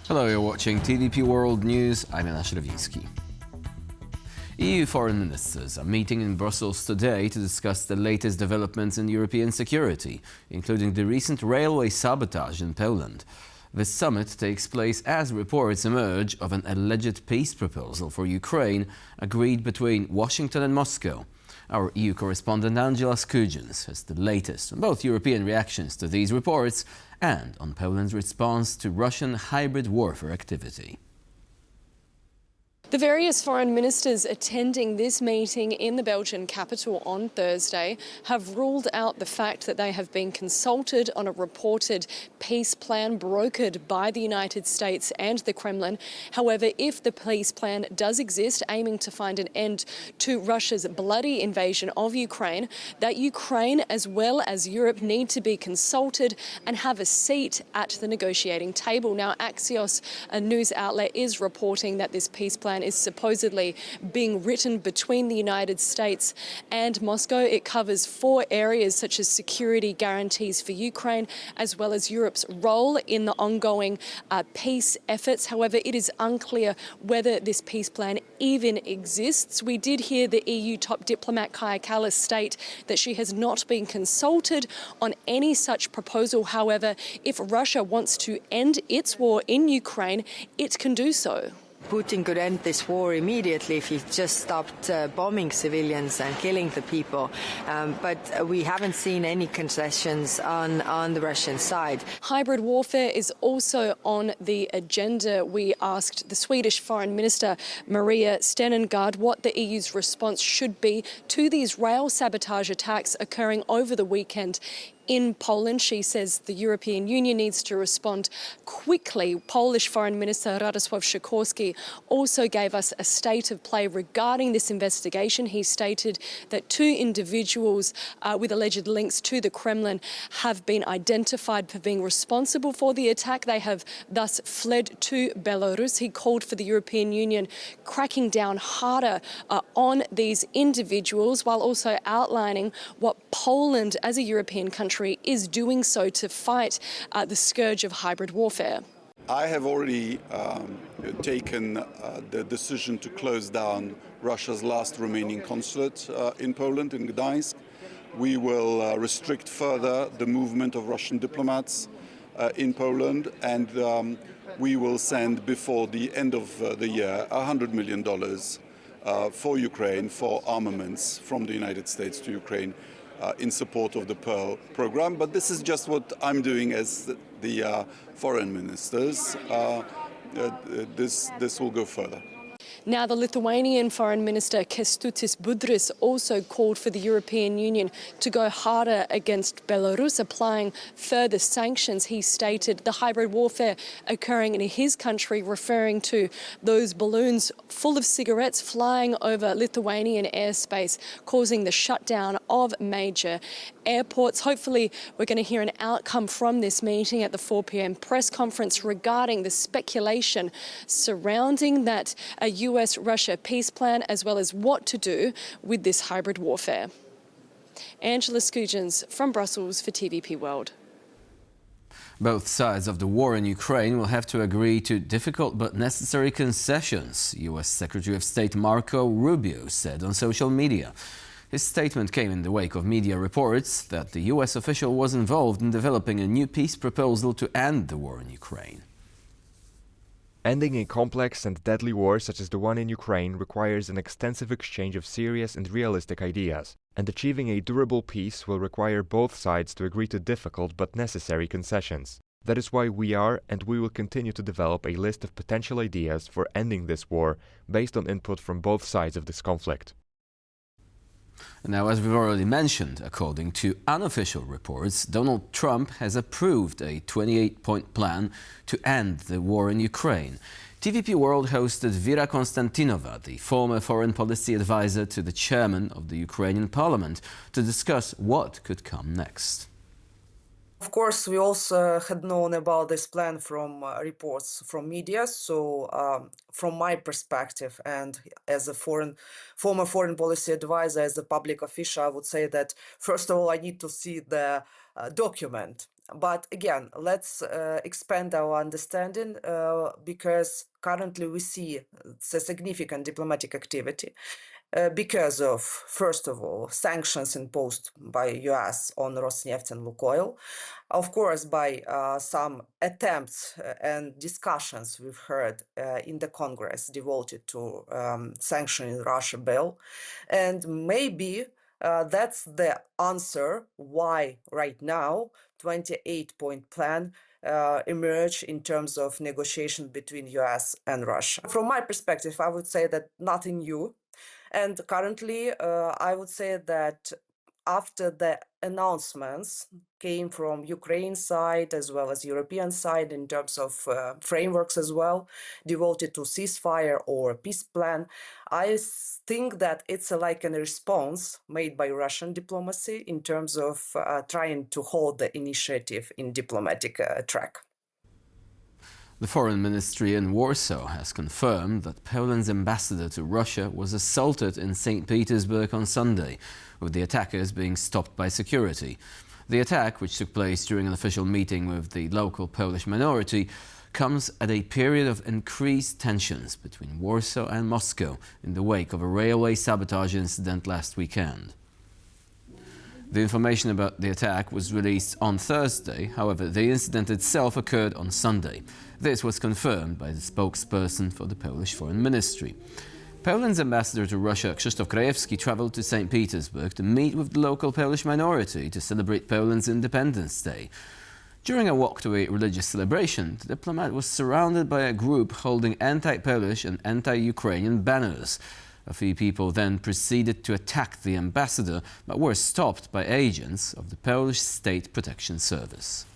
Hello, you're watching TVP World News. I'm Jan Ślewiński. EU foreign ministers are meeting in Brussels today to discuss the latest developments in European security, including the recent railway sabotage in Poland. This summit takes place as reports emerge of an alleged peace proposal for Ukraine agreed between Washington and Moscow. Our EU correspondent Angela Skujins has the latest on both European reactions to these reports and on Poland's response to Russian hybrid warfare activity. The various foreign ministers attending this meeting in the Belgian capital on Thursday have ruled out the fact that they have been consulted on a reported peace plan brokered by the United States and the Kremlin. However, if the peace plan does exist, aiming to find an end to Russia's bloody invasion of Ukraine, that Ukraine as well as Europe need to be consulted and have a seat at the negotiating table. Now, Axios, a news outlet, is reporting that this peace plan is supposedly being written between the United States and Moscow. It covers 4 areas such as security guarantees for Ukraine, as well as Europe's role in the ongoing peace efforts. However, it is unclear whether this peace plan even exists. We did hear the EU top diplomat Kaja Kallas state that she has not been consulted on any such proposal. However, if Russia wants to end its war in Ukraine, it can do so. Putin could end this war immediately if he just stopped bombing civilians and killing the people. But we haven't seen any concessions on the Russian side. Hybrid warfare is also on the agenda. We asked the Swedish Foreign Minister Maria Stenengard what the EU's response should be to these rail sabotage attacks occurring over the weekend in Poland. She says the European Union needs to respond quickly. Polish Foreign Minister Radosław Sikorski also gave us a state of play regarding this investigation. He stated that 2 individuals with alleged links to the Kremlin have been identified for being responsible for the attack. They have thus fled to Belarus. He called for the European Union cracking down harder on these individuals, while also outlining what Poland as a European country is doing so to fight the scourge of hybrid warfare. I have already taken the decision to close down Russia's last remaining consulate in Poland, in Gdańsk. We will restrict further the movement of Russian diplomats in Poland, and we will send before the end of the year $100 million for Ukraine, for armaments from the United States to Ukraine in support of the Pearl program. But this is just what I'm doing as the foreign ministers. This will go further. Now, the Lithuanian Foreign Minister Kęstutis Budrys also called for the European Union to go harder against Belarus, applying further sanctions. He stated the hybrid warfare occurring in his country, referring to those balloons full of cigarettes flying over Lithuanian airspace, causing the shutdown of major airports. Hopefully, we're going to hear an outcome from this meeting at the 4 p.m. press conference regarding the speculation surrounding that US-Russia peace plan, as well as what to do with this hybrid warfare. Angela Skujins from Brussels for TVP World. Both sides of the war in Ukraine will have to agree to difficult but necessary concessions, US Secretary of State Marco Rubio said on social media. His statement came in the wake of media reports that the US official was involved in developing a new peace proposal to end the war in Ukraine. Ending a complex and deadly war such as the one in Ukraine requires an extensive exchange of serious and realistic ideas, and achieving a durable peace will require both sides to agree to difficult but necessary concessions. That is why we are and we will continue to develop a list of potential ideas for ending this war based on input from both sides of this conflict. Now, as we've already mentioned, according to unofficial reports, Donald Trump has approved a 28-point plan to end the war in Ukraine. TVP World hosted Vera Konstantinova, the former foreign policy advisor to the chairman of the Ukrainian parliament, to discuss what could come next. Of course, we also had known about this plan from reports from media. So from my perspective and as a former foreign policy advisor, as a public official, I would say that, first of all, I need to see the document. But again, let's expand our understanding because currently we see a significant diplomatic activity because of, first of all, sanctions imposed by US on Rosneft and Lukoil. Of course, by some attempts and discussions we've heard in the Congress devoted to sanctioning Russia bill. And maybe that's the answer why right now 28-point plan emerge in terms of negotiation between US and Russia. From my perspective, I would say that nothing new. And currently, I would say that after the announcements came from Ukraine side as well as European side in terms of frameworks as well, devoted to ceasefire or peace plan, I think that it's like a response made by Russian diplomacy in terms of trying to hold the initiative in diplomatic track. The Foreign Ministry in Warsaw has confirmed that Poland's ambassador to Russia was assaulted in St. Petersburg on Sunday, with the attackers being stopped by security. The attack, which took place during an official meeting with the local Polish minority, comes at a period of increased tensions between Warsaw and Moscow in the wake of a railway sabotage incident last weekend. The information about the attack was released on Thursday. However, the incident itself occurred on Sunday. This was confirmed by the spokesperson for the Polish Foreign Ministry. Poland's ambassador to Russia, Krzysztof Krajewski, traveled to St. Petersburg to meet with the local Polish minority to celebrate Poland's Independence Day. During a walk to a religious celebration, the diplomat was surrounded by a group holding anti-Polish and anti-Ukrainian banners. A few people then proceeded to attack the ambassador, but were stopped by agents of the Polish State Protection Service.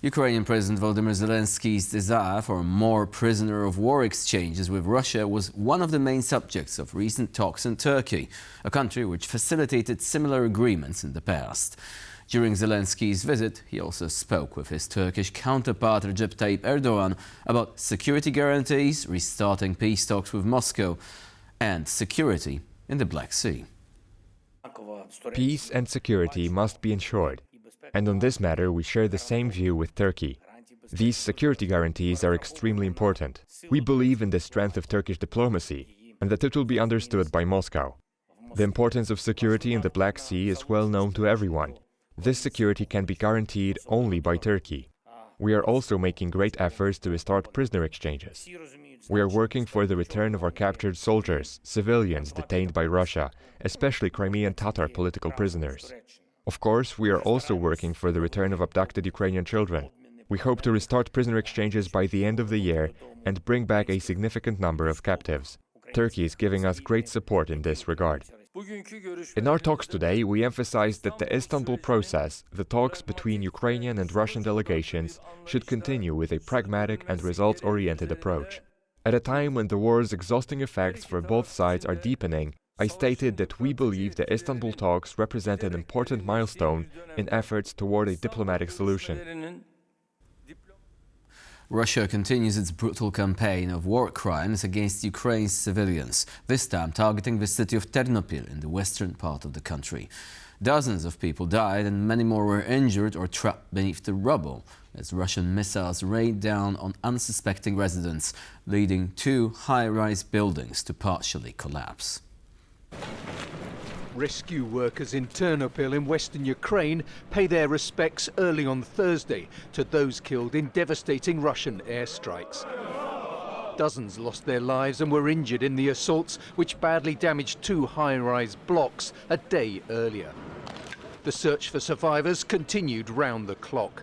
Ukrainian President Volodymyr Zelensky's desire for more prisoner of war exchanges with Russia was one of the main subjects of recent talks in Turkey, a country which facilitated similar agreements in the past. During Zelensky's visit, he also spoke with his Turkish counterpart Recep Tayyip Erdogan about security guarantees, restarting peace talks with Moscow, and security in the Black Sea. Peace and security must be ensured, and on this matter we share the same view with Turkey. These security guarantees are extremely important. We believe in the strength of Turkish diplomacy, and that it will be understood by Moscow. The importance of security in the Black Sea is well known to everyone. This security can be guaranteed only by Turkey. We are also making great efforts to restart prisoner exchanges. We are working for the return of our captured soldiers, civilians detained by Russia, especially Crimean Tatar political prisoners. Of course, we are also working for the return of abducted Ukrainian children. We hope to restart prisoner exchanges by the end of the year and bring back a significant number of captives. Turkey is giving us great support in this regard. In our talks today, we emphasized that the Istanbul process, the talks between Ukrainian and Russian delegations, should continue with a pragmatic and results-oriented approach. At a time when the war's exhausting effects for both sides are deepening, I stated that we believe the Istanbul talks represent an important milestone in efforts toward a diplomatic solution. Russia continues its brutal campaign of war crimes against Ukraine's civilians, this time targeting the city of Ternopil in the western part of the country. Dozens of people died and many more were injured or trapped beneath the rubble as Russian missiles rained down on unsuspecting residents, leading two high-rise buildings to partially collapse. Rescue workers in Ternopil in western Ukraine pay their respects early on Thursday to those killed in devastating Russian airstrikes. Dozens lost their lives and were injured in the assaults which badly damaged two high-rise blocks a day earlier. The search for survivors continued round the clock.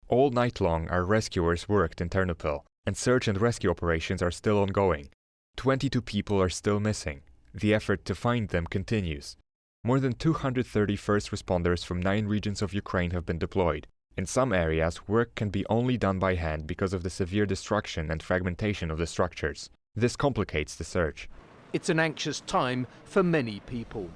All night long, our rescuers worked in Ternopil, and search and rescue operations are still ongoing. 22 people are still missing. The effort to find them continues. More than 230 first responders from 9 regions of Ukraine have been deployed. In some areas, work can be only done by hand because of the severe destruction and fragmentation of the structures. This complicates the search. It's an anxious time for many people.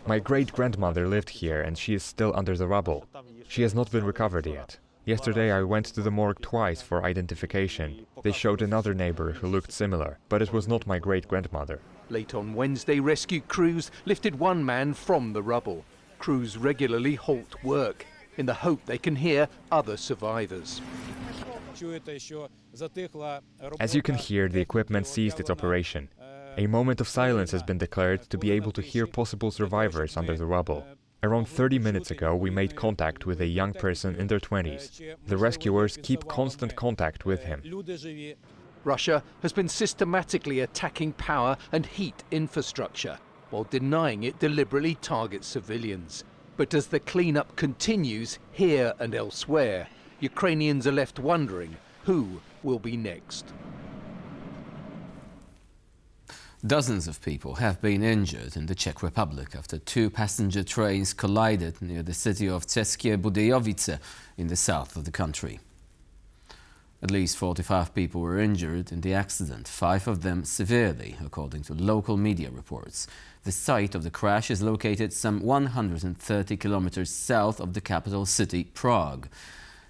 My great-grandmother lived here and she is still under the rubble. She has not been recovered yet. Yesterday I went to the morgue twice for identification. They showed another neighbor who looked similar, but it was not my great-grandmother. Late on Wednesday, rescue crews lifted one man from the rubble. Crews regularly halt work in the hope they can hear other survivors. As you can hear, the equipment ceased its operation. A moment of silence has been declared to be able to hear possible survivors under the rubble. Around 30 minutes ago, we made contact with a young person in their 20s. The rescuers keep constant contact with him. Russia has been systematically attacking power and heat infrastructure, while denying it deliberately targets civilians. But as the cleanup continues here and elsewhere, Ukrainians are left wondering who will be next. Dozens of people have been injured in the Czech Republic after two passenger trains collided near the city of České Budějovice in the south of the country. At least 45 people were injured in the accident, 5 of them severely, according to local media reports. The site of the crash is located some 130 kilometers south of the capital city, Prague.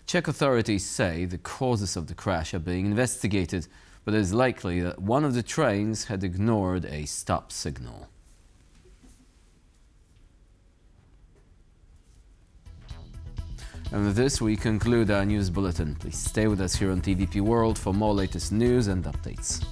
Czech authorities say the causes of the crash are being investigated, but it is likely that one of the trains had ignored a stop signal. And with this, we conclude our news bulletin. Please stay with us here on TVP World for more latest news and updates.